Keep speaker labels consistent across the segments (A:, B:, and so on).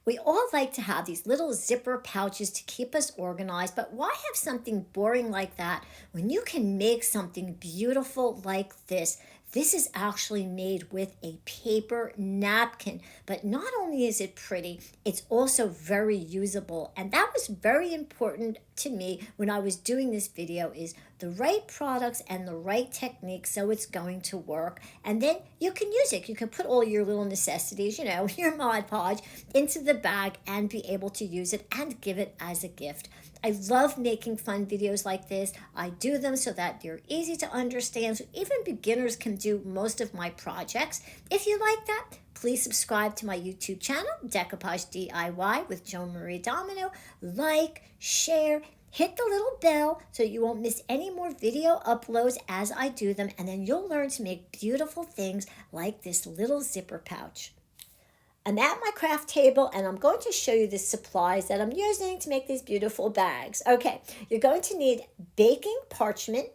A: We all like to have these little zipper pouches to keep us organized, but why have something boring like that when you can make something beautiful like this? This is actually made with a paper napkin, but not only is it pretty, it's also very usable. And that was very important to me when I was doing this video, is the right products and the right technique so it's going to work. And then you can use it. You can put all your little necessities, your Mod Podge into the bag and be able to use it and give it as a gift. I love making fun videos like this. I do them so that they're easy to understand, so even beginners can do most of my projects. If you like that, please subscribe to my YouTube channel, Decoupage D.I.Y with Joan-Marie Domino. Like, share, hit the little bell so you won't miss any more video uploads as I do them, and then you'll learn to make beautiful things like this little zipper pouch. I'm at my craft table and I'm going to show you the supplies that I'm using to make these beautiful bags. Okay, you're going to need baking parchment,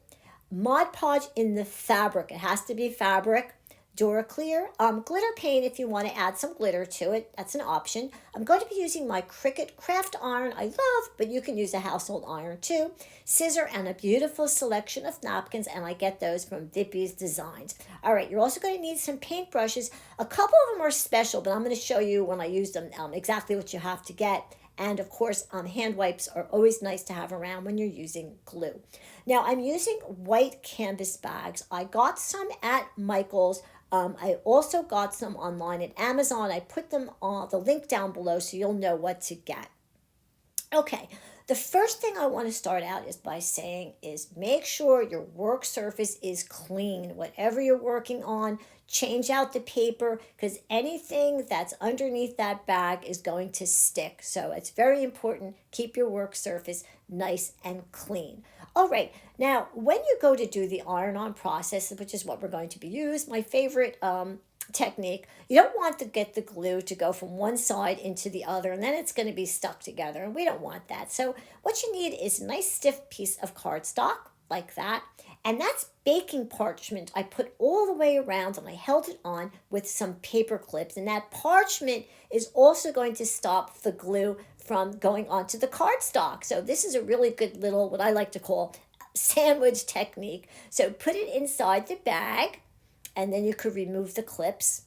A: Mod Podge in the fabric. It has to be fabric. Duraclear, glitter paint if you want to add some glitter to it. That's an option. I'm going to be using my Cricut craft iron I love, but you can use a household iron too. Scissor and a beautiful selection of napkins, and I get those from Vippy's Designs. All right, you're also going to need some paint brushes. A couple of them are special, but I'm going to show you when I use them exactly what you have to get. And of course, hand wipes are always nice to have around when you're using glue. Now, I'm using white canvas bags. I got some at Michael's. I also got some online at Amazon. I put them on the link down below so you'll know what to get. Okay, the first thing I want to start out is by saying is make sure your work surface is clean. Whatever you're working on, change out the paper, because anything that's underneath that bag is going to stick. So it's very important, keep your work surface nice and clean. All right, now when you go to do the iron-on process, which is what we're going to be using, my favorite technique, you don't want to get the glue to go from one side into the other, and then it's going to be stuck together, and we don't want that. So what you need is a nice stiff piece of cardstock like that, and that's baking parchment. I put all the way around and I held it on with some paper clips, and that parchment is also going to stop the glue from going onto the cardstock. So this is a really good little, what I like to call, sandwich technique. So put it inside the bag, and then you could remove the clips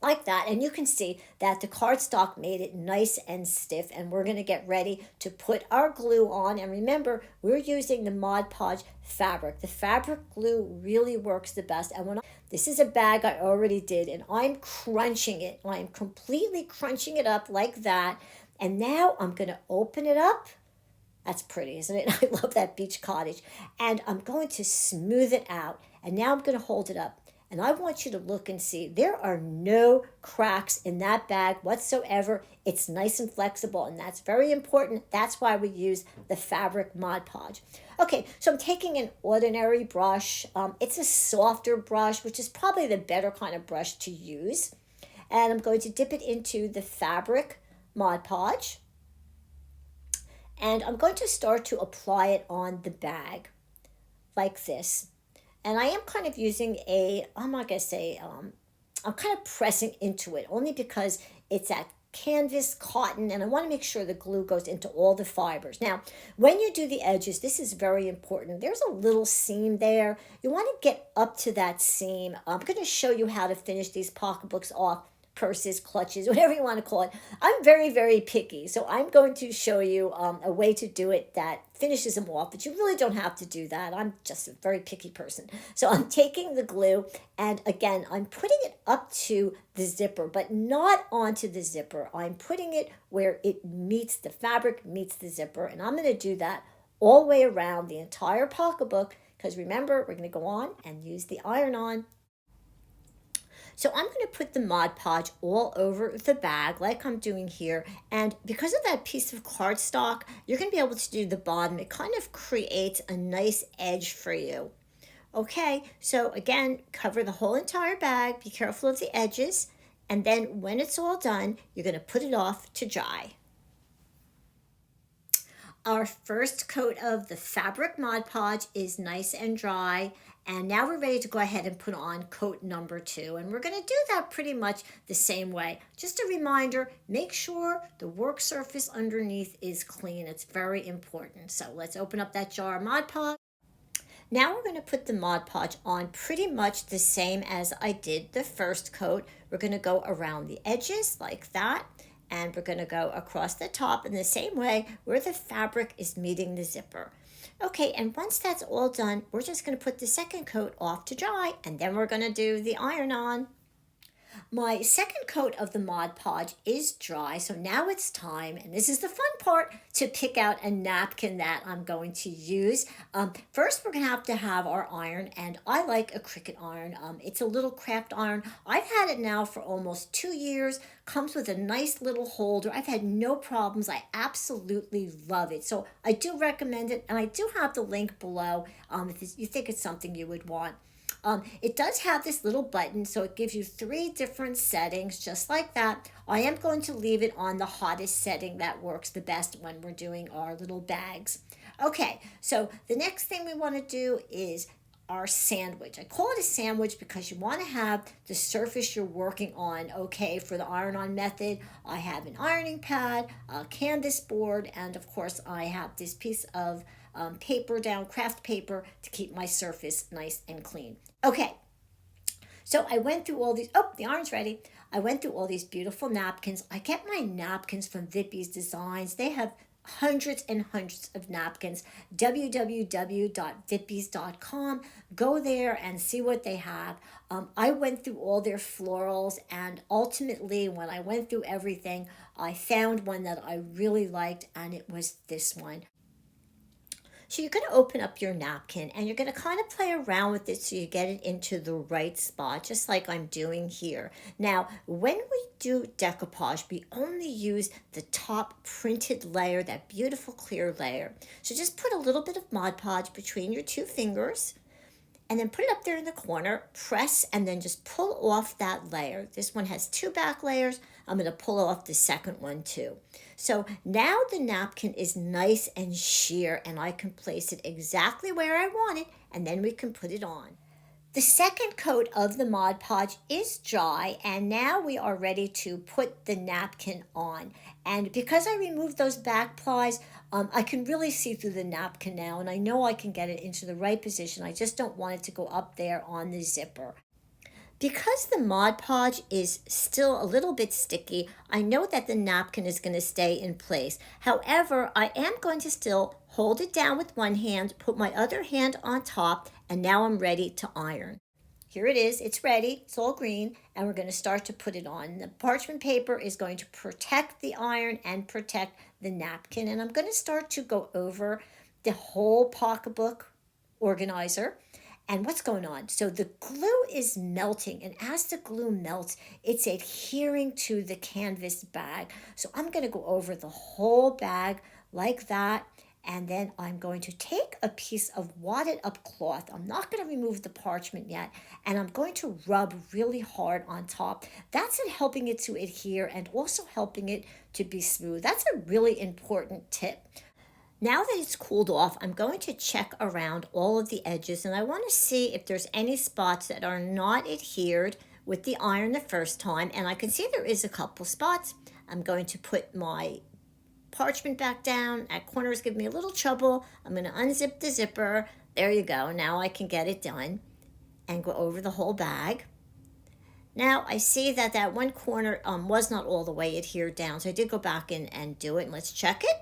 A: like that, and you can see that the cardstock made it nice and stiff, and we're going to get ready to put our glue on. And remember, we're using the Mod Podge fabric. The fabric glue really works the best. And this is a bag I already did, and I'm crunching it. I'm completely crunching it up like that. And now I'm going to open it up. That's pretty, isn't it? I love that beach cottage. And I'm going to smooth it out. And now I'm going to hold it up. And I want you to look and see, there are no cracks in that bag whatsoever. It's nice and flexible, and that's very important. That's why we use the fabric Mod Podge. Okay, so I'm taking an ordinary brush. It's a softer brush, which is probably the better kind of brush to use. And I'm going to dip it into the fabric Mod Podge. And I'm going to start to apply it on the bag like this. And I am kind of using I'm not going to say, I'm kind of pressing into it only because it's that canvas cotton, and I want to make sure the glue goes into all the fibers. Now, when you do the edges, this is very important. There's a little seam there. You want to get up to that seam. I'm going to show you how to finish these pocketbooks off, purses, clutches, whatever you want to call it. I'm very, very picky, so I'm going to show you a way to do it that finishes them off, but you really don't have to do that. I'm just a very picky person. So I'm taking the glue, and again, I'm putting it up to the zipper, but not onto the zipper. I'm putting it where it meets the fabric, meets the zipper, and I'm going to do that all the way around the entire pocketbook, because remember, we're going to go on and use the iron-on. So I'm going to put the Mod Podge all over the bag like I'm doing here. And because of that piece of cardstock, you're going to be able to do the bottom. It kind of creates a nice edge for you. Okay, so again, cover the whole entire bag. Be careful of the edges. And then when it's all done, you're going to put it off to dry. Our first coat of the fabric Mod Podge is nice and dry, and now we're ready to go ahead and put on coat number 2, and we're going to do that pretty much the same way. Just a reminder, make sure the work surface underneath is clean. It's very important. So let's open up that jar of Mod Podge. Now we're going to put the Mod Podge on pretty much the same as I did the first coat. We're going to go around the edges like that. And we're going to go across the top in the same way where the fabric is meeting the zipper. Okay, and once that's all done, we're just going to put the second coat off to dry, and then we're going to do the iron-on. My second coat of the Mod Podge is dry, so now it's time, and this is the fun part, to pick out a napkin that I'm going to use. First, we're going to have our iron, and I like a Cricut iron. It's a little craft iron. I've had it now for almost 2 years. Comes with a nice little holder. I've had no problems. I absolutely love it. So I do recommend it, and I do have the link below if you think it's something you would want. It does have this little button, so it gives you 3 different settings, just like that. I am going to leave it on the hottest setting that works the best when we're doing our little bags. Okay, so the next thing we want to do is our sandwich. I call it a sandwich because you want to have the surface you're working on. Okay, for the iron-on method, I have an ironing pad, a canvas board, and of course I have this piece of paper down, craft paper, to keep my surface nice and clean. Okay, so I went through all these, the iron's ready. I went through all these beautiful napkins. I get my napkins from Vippy's Designs. They have hundreds and hundreds of napkins. www.vippys.com. Go there and see what they have. I went through all their florals, and ultimately when I went through everything, I found one that I really liked, and it was this one. So you're going to open up your napkin, and you're going to kind of play around with it so you get it into the right spot, just like I'm doing here. Now, when we do decoupage, we only use the top printed layer, that beautiful clear layer. So just put a little bit of Mod Podge between your 2 fingers, and then put it up there in the corner, press, and then just pull off that layer. This one has 2 back layers. I'm going to pull off the second one too. So now the napkin is nice and sheer, and I can place it exactly where I want it, and then we can put it on. The second coat of the Mod Podge is dry, and now we are ready to put the napkin on. And because I removed those back plies, I can really see through the napkin now, and I know I can get it into the right position. I just don't want it to go up there on the zipper. Because the Mod Podge is still a little bit sticky, I know that the napkin is going to stay in place. However, I am going to still hold it down with one hand, put my other hand on top, and now I'm ready to iron. Here it is, it's ready, it's all green, and we're going to start to put it on. The parchment paper is going to protect the iron and protect the napkin, and I'm going to start to go over the whole pocketbook organizer. And what's going on? So the glue is melting, and as the glue melts, it's adhering to the canvas bag. So I'm going to go over the whole bag like that, and then I'm going to take a piece of wadded up cloth. I'm not going to remove the parchment yet, and I'm going to rub really hard on top. That's it, helping it to adhere and also helping it to be smooth. That's a really important tip. Now that it's cooled off, I'm going to check around all of the edges, and I want to see if there's any spots that are not adhered with the iron the first time, and I can see there is a couple spots. I'm going to put my parchment back down. That corner is giving me a little trouble. I'm going to unzip the zipper. There you go. Now I can get it done and go over the whole bag. Now I see that that one corner was not all the way adhered down, so I did go back in and do it, and let's check it.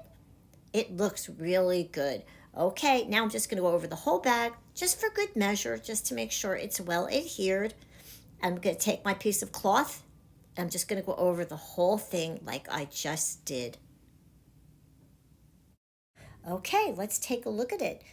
A: It looks really good. Okay, now I'm just going to go over the whole bag, just for good measure, just to make sure it's well adhered. I'm going to take my piece of cloth. I'm just going to go over the whole thing like I just did. Okay, let's take a look at it.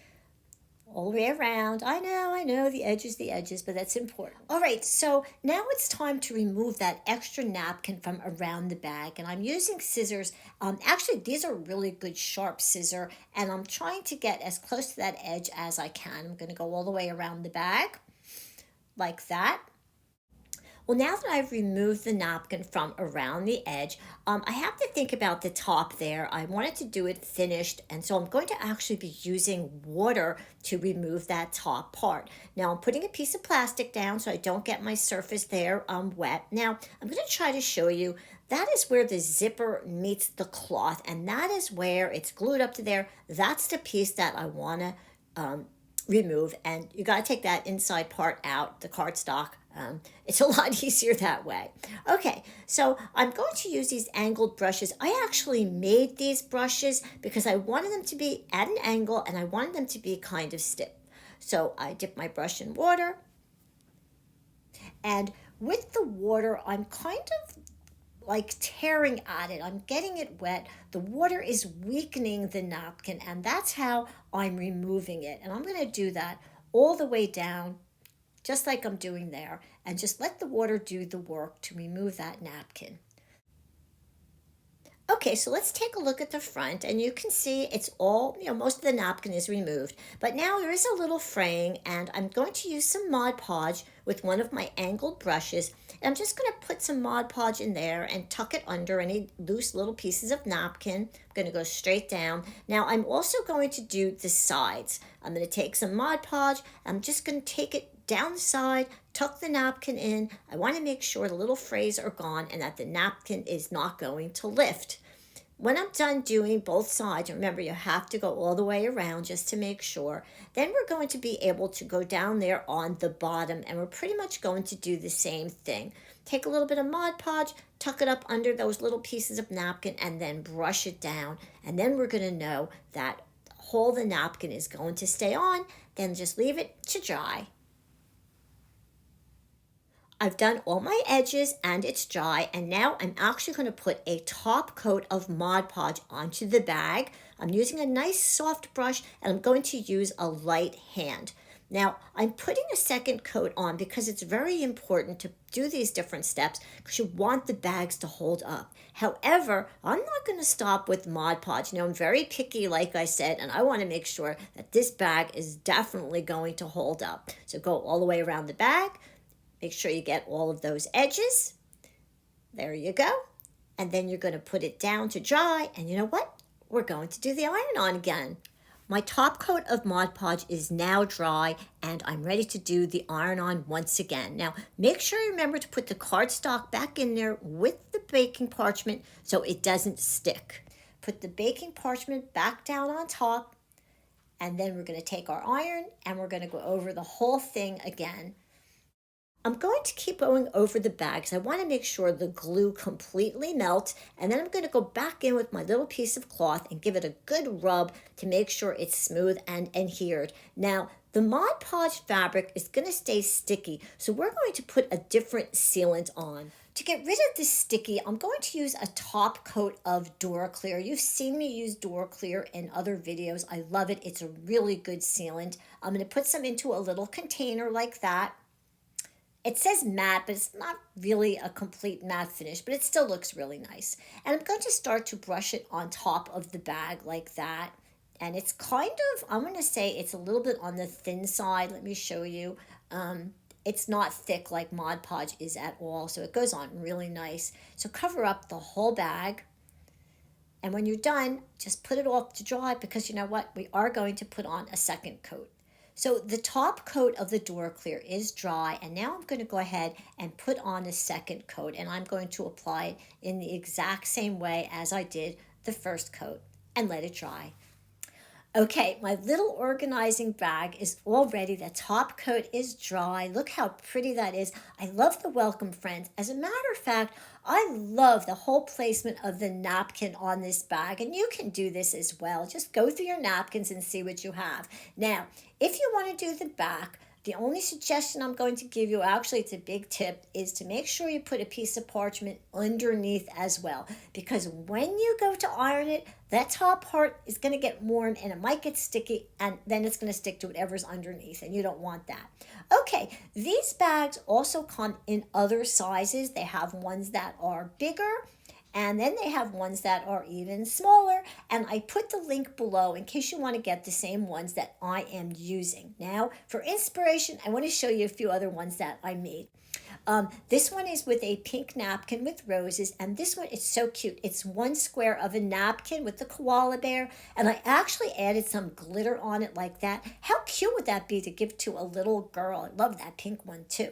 A: All the way around. I know, the edges, but that's important. All right, so now it's time to remove that extra napkin from around the bag, and I'm using scissors. Actually, these are really good sharp scissors, and I'm trying to get as close to that edge as I can. I'm going to go all the way around the bag, like that. Well, now that I've removed the napkin from around the edge, I have to think about the top there. I wanted to do it finished, and so I'm going to actually be using water to remove that top part. Now I'm putting a piece of plastic down so I don't get my surface there wet. Now I'm going to try to show you that is where the zipper meets the cloth, and that is where it's glued up to there. That's the piece that I want to remove, and you got to take that inside part out, the cardstock. It's a lot easier that way. Okay, so I'm going to use these angled brushes. I actually made these brushes because I wanted them to be at an angle and I wanted them to be kind of stiff. So I dip my brush in water, and with the water, I'm kind of like tearing at it. I'm getting it wet. The water is weakening the napkin, and that's how I'm removing it. And I'm going to do that all the way down, just like I'm doing there, and just let the water do the work to remove that napkin. Okay, so let's take a look at the front, and you can see it's all, most of the napkin is removed. But now there is a little fraying, and I'm going to use some Mod Podge with one of my angled brushes. And I'm just going to put some Mod Podge in there and tuck it under any loose little pieces of napkin. I'm going to go straight down. Now I'm also going to do the sides. I'm going to take some Mod Podge. I'm just going to take it down the side, tuck the napkin in. I want to make sure the little frays are gone and that the napkin is not going to lift. When I'm done doing both sides, remember you have to go all the way around just to make sure, then we're going to be able to go down there on the bottom, and we're pretty much going to do the same thing. Take a little bit of Mod Podge, tuck it up under those little pieces of napkin, and then brush it down. And then we're going to know that all the napkin is going to stay on. Then just leave it to dry. I've done all my edges and it's dry, and now I'm actually going to put a top coat of Mod Podge onto the bag. I'm using a nice soft brush, and I'm going to use a light hand. Now I'm putting a second coat on because it's very important to do these different steps because you want the bags to hold up. However, I'm not going to stop with Mod Podge. I'm very picky, like I said, and I want to make sure that this bag is definitely going to hold up. So go all the way around the bag. Make sure you get all of those edges. There you go. And then you're going to put it down to dry. And you know what? We're going to do the iron-on again. My top coat of Mod Podge is now dry, and I'm ready to do the iron-on once again. Now, make sure you remember to put the cardstock back in there with the baking parchment so it doesn't stick. Put the baking parchment back down on top, and then we're going to take our iron and we're going to go over the whole thing again. I'm going to keep going over the bags. I want to make sure the glue completely melts, and then I'm going to go back in with my little piece of cloth and give it a good rub to make sure it's smooth and adhered. Now, the Mod Podge fabric is going to stay sticky, so we're going to put a different sealant on. To get rid of this sticky, I'm going to use a top coat of Duraclear. You've seen me use Duraclear in other videos. I love it. It's a really good sealant. I'm going to put some into a little container like that. It says matte, but it's not really a complete matte finish, but it still looks really nice. And I'm going to start to brush it on top of the bag like that. And it's kind of, I'm going to say it's a little bit on the thin side. Let me show you. It's not thick like Mod Podge is at all, so it goes on really nice. So cover up the whole bag. And when you're done, just put it off to dry because you know what? We are going to put on a second coat. So the top coat of the Duraclear is dry, and now I'm going to go ahead and put on a second coat, and I'm going to apply it in the exact same way as I did the first coat and let it dry. Okay, my little organizing bag is all ready. The top coat is dry. Look how pretty that is. I love the welcome friends. As a matter of fact, I love the whole placement of the napkin on this bag, and you can do this as well. Just go through your napkins and see what you have. Now, if you want to do the back, the only suggestion I'm going to give you, actually it's a big tip, is to make sure you put a piece of parchment underneath as well. Because when you go to iron it, that top part is going to get warm and it might get sticky, and then it's going to stick to whatever's underneath, and you don't want that. Okay, these bags also come in other sizes. They have ones that are bigger, and then they have ones that are even smaller. And I put the link below in case you want to get the same ones that I am using. Now, for inspiration, I want to show you a few other ones that I made. This one is with a pink napkin with roses, and this one is so cute. It's one square of a napkin with the koala bear, and I actually added some glitter on it like that. How cute would that be to give to a little girl? I love that pink one too.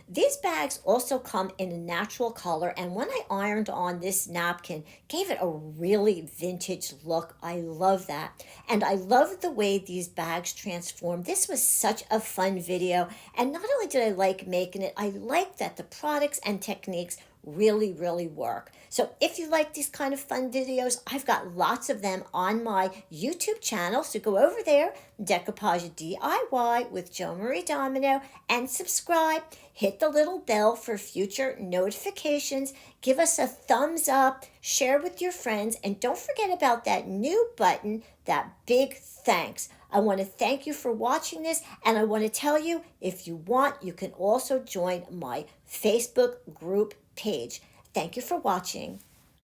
A: These bags also come in a natural color, and when I ironed on this napkin, gave it a really vintage look. I love that. And I love the way these bags transform. This was such a fun video, and not only did I like making it, I like that the products and techniques really work. So if you like these kind of fun videos, I've got lots of them on my YouTube channel. So go over there, Decoupage D.I.Y with Joan-Marie Domino, and subscribe. Hit the little bell for future notifications. Give us a thumbs up, share with your friends, and don't forget about that new button, that big thanks. I want to thank you for watching this, and I want to tell you, if you want, you can also join my Facebook group page. Thank you for watching.